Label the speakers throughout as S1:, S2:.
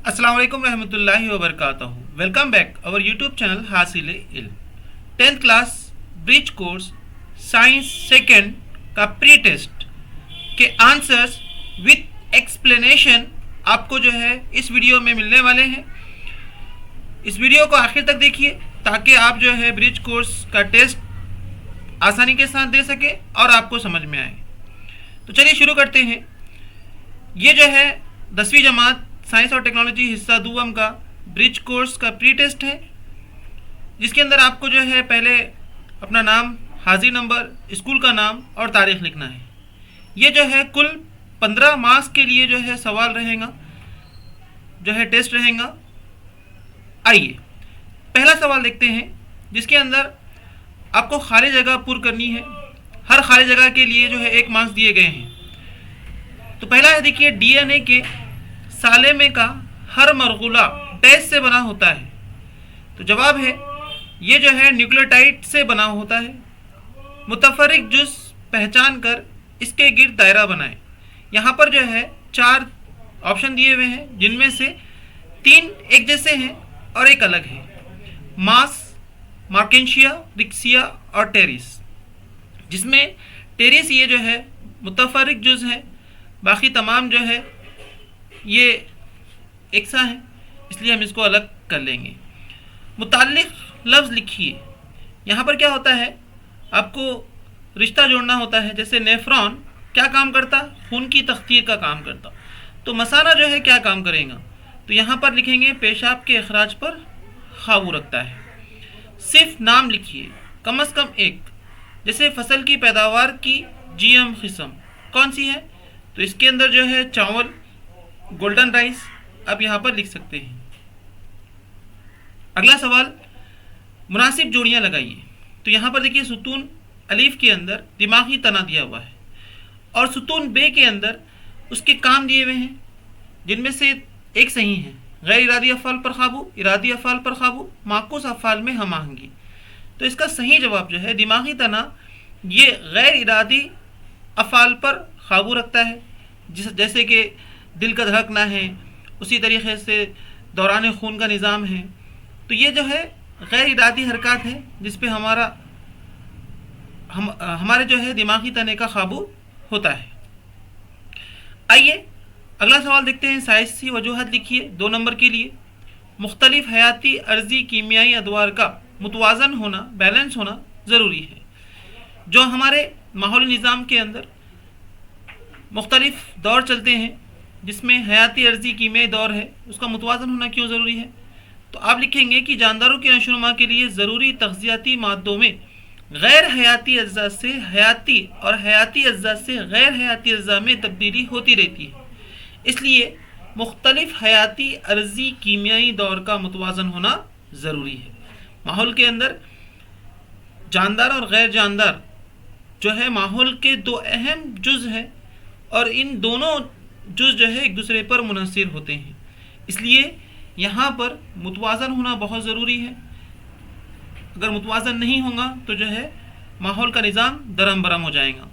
S1: अस्सलाम वालेकुम रहमतुल्लाहि व बरकातहू। Welcome back our YouTube channel हासिल इल्म। 10th class bridge course science second का प्री टेस्ट के आंसर्स विथ एक्सप्लेनेशन आपको जो है इस वीडियो में मिलने वाले हैं। इस वीडियो को आखिर तक देखिए ताकि आप जो है ब्रिज कोर्स का टेस्ट आसानी के साथ दे सके और आपको समझ में आए। तो चलिए शुरू करते हैं। ये जो है 10वीं जमात साइंस और टेक्नोलॉजी हिस्सा दूसरा का ब्रिज कोर्स का प्री टेस्ट है, जिसके अंदर आपको जो है पहले अपना नाम, हाजिर नंबर, स्कूल का नाम और तारीख लिखना है। ये जो है कुल 15 मार्क्स के लिए जो है सवाल रहेगा, जो है टेस्ट रहेगा। आइए पहला सवाल देखते हैं, जिसके अंदर आपको खाली जगह पुर करनी है। हर खाली जगह के लिए जो है 1 मार्क्स दिए गए हैं। तो पहला है, देखिए, डीएनए के सालेमे का हर मरगुला डैश से बना होता है। तो जवाब है, ये जो है न्यूक्लियोटाइड से बना होता है। मुतफरिक जुज़ पहचान कर इसके गिर्द दायरा बनाएं। यहाँ पर जो है 4 ऑप्शन दिए हुए हैं, जिनमें से 3 एक जैसे हैं और एक अलग है। मास, मार्केंशिया, रिक्सिया और टेरिस, जिसमें टेरिस ये जो है मुतफरिक जुज़ है, बाकी तमाम जो है ये एक सा है, इसलिए हम इसको अलग कर लेंगे। मुताल्लिक लफ्ज़ लिखिए। यहाँ पर क्या होता है, आपको रिश्ता जोड़ना होता है। जैसे नेफ्रॉन क्या काम करता, खून की तख्तीर का काम करता। तो मसाना जो है क्या काम करेगा, तो यहाँ पर लिखेंगे पेशाब के अखराज पर काबू रखता है। सिर्फ नाम लिखिए, कम अज़ कम एक। जैसे फसल की पैदावार की जीएम किस्म कौन सी है, तो इसके अंदर जो है चावल, गोल्डन राइस आप यहाँ पर लिख सकते हैं। अगला सवाल, मुनासिब जोड़ियाँ लगाइए। तो यहाँ पर देखिए, सुतून अलीफ के अंदर दिमागी तना दिया हुआ है और सुतून बे के अंदर उसके काम दिए हुए हैं, जिनमें से एक सही है। गैर इरादी अफ़ाल पर काबू, इरादी अफ़ाल पर काबू, माकूस अफ़ाल में हम आहंगी। तो इसका सही जवाब जो है दिमागी तना, ये गैर इरादी अफ़ाल पर काबू रखता है। जैसे कि दिल का धड़कना है, उसी तरीके से दौरान खून का निज़ाम है। तो ये जो है गैर इरादी हरकत है, जिस पे हमारे जो है दिमागी तने का काबू होता है। आइए अगला सवाल देखते हैं। साइंसी वजूहत लिखिए 2 नंबर के लिए। मुख्तलिफ हयाती अर्जी कीमियाई अदवार का मुतवाज़न होना, बैलेंस होना ज़रूरी है। जो हमारे माहौली निज़ाम के अंदर मुख्तलिफ दौर चलते हैं, जिसमें हयाती अर्जी कीमियाई दौर है, उसका मुतवाज़न होना क्यों ज़रूरी है। तो आप लिखेंगे कि जानदारों की नशोनुमा के लिए ज़रूरी तग़ज़ियाती मादों में गैर हयाती अज्जा से हयाती और हयाती अज्जा से गैर हयाती अज्जा में तब्दीली होती रहती है। इसलिए मुख्तलिफ हयाती अर्जी कीमियाई दौर का मुतवाज़न होना ज़रूरी है। माहौल के अंदर जानदार और गैर जानदार जो है माहौल के 2 अहम जुज़ हैं, और इन दोनों जुज़ जो है एक दूसरे पर मुनहसिर होते हैं। इसलिए यहाँ पर मुतवाज़न होना बहुत ज़रूरी है। अगर मुतवाज़न नहीं होगा तो जो है माहौल का निज़ाम दरम बरम हो जाएगा।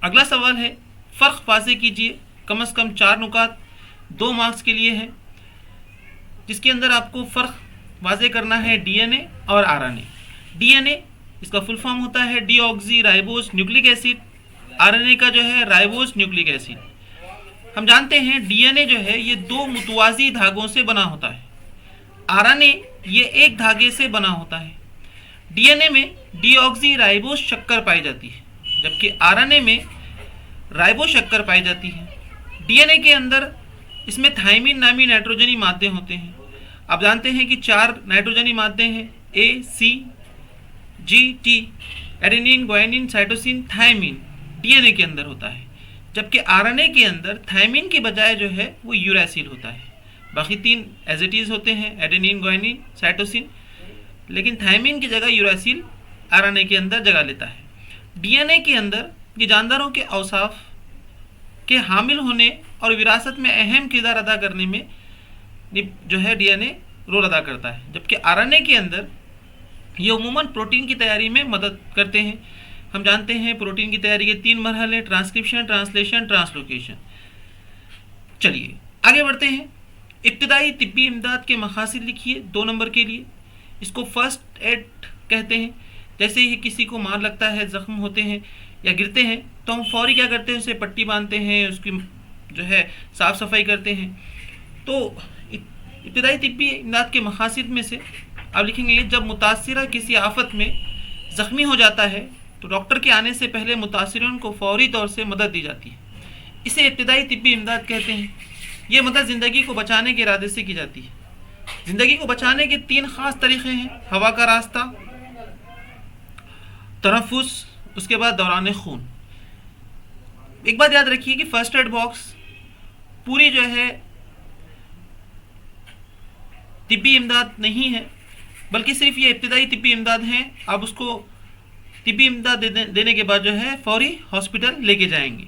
S1: अगला सवाल है, फ़र्क वाज़े कीजिए। कम अज़ कम 4 नुकात 2 मार्क्स के लिए है, जिसके अंदर आपको फ़र्क वाज़े करना है डीएनए और आरएनए। डीएनए इसका फुल फॉर्म होता है deoxy ribose nucleic acid. RNA का जो है राइबोस न्यूक्लिक एसिड। हम जानते हैं डीएनए जो है ये 2 मुतवाज़ी धागों से बना होता है। आरएनए ये एक धागे से बना होता है। डीएनए में डीऑक्सी राइबोस शक्कर पाई जाती है, जबकि आरएनए में राइबोस शक्कर पाई जाती है। डीएनए के अंदर इसमें थायमिन नामी नाइट्रोजनी मादे होते हैं। आप जानते हैं कि 4 नाइट्रोजनी मादे हैं, A, C, G, T, adenine, guanine, cytosine, thymine DNA के अंदर होता है। जबकि आरएनए के अंदर थायमिन की बजाय जो है वो यूरासिल होता है। बाकी 3 एज इट इज़ होते हैं, एडेनिन, ग्वानिन, साइटोसिन, लेकिन थायमिन की जगह यूरासिल आरएनए के अंदर जगह लेता है। डीएनए के अंदर ये जानदारों के औसाफ के हामिल होने और विरासत में अहम किरदार अदा करने में जो है डीएनए रोल अदा करता है। जबकि आरएनए के अंदर ये उमूमन प्रोटीन की तैयारी में मदद करते हैं। हम जानते हैं प्रोटीन की तैयारी के 3 मरहले, ट्रांसक्रिप्शन, ट्रांसलेशन, ट्रांसलोकेशन। चलिए आगे बढ़ते हैं। ابتدائی طبی امداد کے مقاصد لکھیے 2 نمبر کے لیے. اس کو فرسٹ ایڈ کہتے ہیں. جیسے ہی کسی کو مار لگتا ہے، زخم ہوتے ہیں یا گرتے ہیں تو ہم فوری کیا کرتے ہیں، اسے پٹی باندھتے ہیں، اس کی جو ہے صاف صفائی کرتے ہیں. تو ابتدائی طبی امداد کے مقاصد میں سے آپ لکھیں گے جب متاثرہ کسی آفت میں زخمی ہو جاتا ہے تو ڈاکٹر کے آنے سے پہلے متاثرین کو فوری طور سے مدد دی جاتی ہے. اسے ابتدائی طبی امداد کہتے ہیں. یہ مدد زندگی کو بچانے کے ارادے سے کی جاتی ہے. زندگی کو بچانے کے 3 خاص طریقے ہیں: ہوا کا راستہ، تنفس، اس کے بعد دوران خون. ایک بات یاد رکھیے کہ فرسٹ ایڈ باکس پوری جو ہے طبی امداد نہیں ہے، بلکہ صرف یہ ابتدائی طبی امداد ہیں. آپ اس کو طبی امداد دینے کے بعد جو ہے فوری ہاسپٹل لے کے جائیں گے.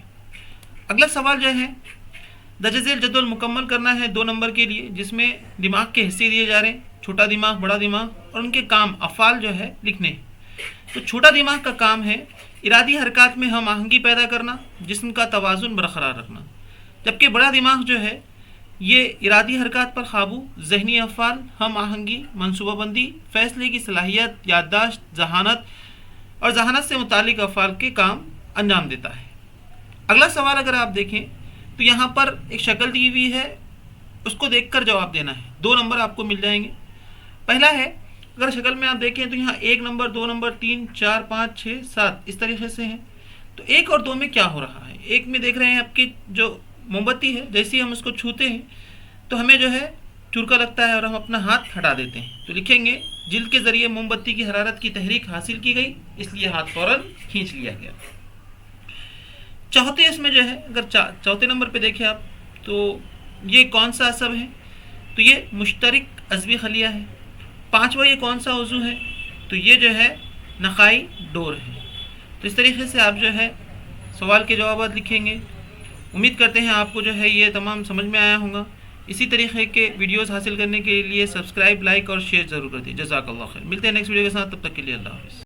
S1: اگلا سوال جو ہے درج ذیل جدول مکمل کرنا ہے 2 نمبر کے لیے، جس میں دماغ کے حصے دیے جا رہے ہیں: چھوٹا دماغ، بڑا دماغ، اور ان کے کام افعال جو ہے لکھنے. تو چھوٹا دماغ کا کام ہے ارادی حرکات میں ہم آہنگی پیدا کرنا، جسم کا توازن برقرار رکھنا. جبکہ بڑا دماغ جو ہے یہ ارادی حرکات پر قابو، ذہنی افعال، ہم آہنگی، منصوبہ بندی، فیصلے کی صلاحیت، یادداشت، ذہانت اور ذہانت سے متعلق افعال کے کام انجام دیتا ہے. اگلا سوال اگر آپ دیکھیں تو یہاں پر ایک شکل دی ہوئی ہے، اس کو دیکھ کر جواب دینا ہے. 2 نمبر آپ کو مل جائیں گے. پہلا ہے، اگر شکل میں آپ دیکھیں تو یہاں 1 نمبر، 2 نمبر، 3، 4، 5، 6، 7 اس طریقے سے ہیں. تو 1 اور 2 میں کیا ہو رہا ہے؟ 1 میں دیکھ رہے ہیں آپ کی جو موم بتی ہے، جیسے ہی ہم اس کو چھوتے ہیں تو ہمیں جو ہے چرکا لگتا ہے اور ہم اپنا ہاتھ ہٹا دیتے ہیں. تو لکھیں گے جلد کے ذریعے موم بتی کی حرارت کی تحریک حاصل کی گئی، اس لیے ہاتھ فوراً کھینچ لیا گیا. چوتھے اس میں جو ہے اگر چوتھے نمبر پہ دیکھیں آپ تو یہ کون سا عصب ہے؟ تو یہ مشترک عصبی خلیہ ہے. 5واں یہ کون سا عضو ہے؟ تو یہ جو ہے نخائی ڈور ہے. تو اس طریقے سے آپ جو ہے سوال کے جوابات لکھیں گے. امید کرتے ہیں آپ کو جو ہے یہ تمام سمجھ میں آیا ہوگا. اسی طریقے کے ویڈیوز حاصل کرنے کے لیے سبسکرائب، لائک اور شیئر ضرور کر دیجیے. جزاک اللہ خیر. ملتے ہیں نیکسٹ ویڈیو کے ساتھ، تب تک کے لیے اللہ حافظ.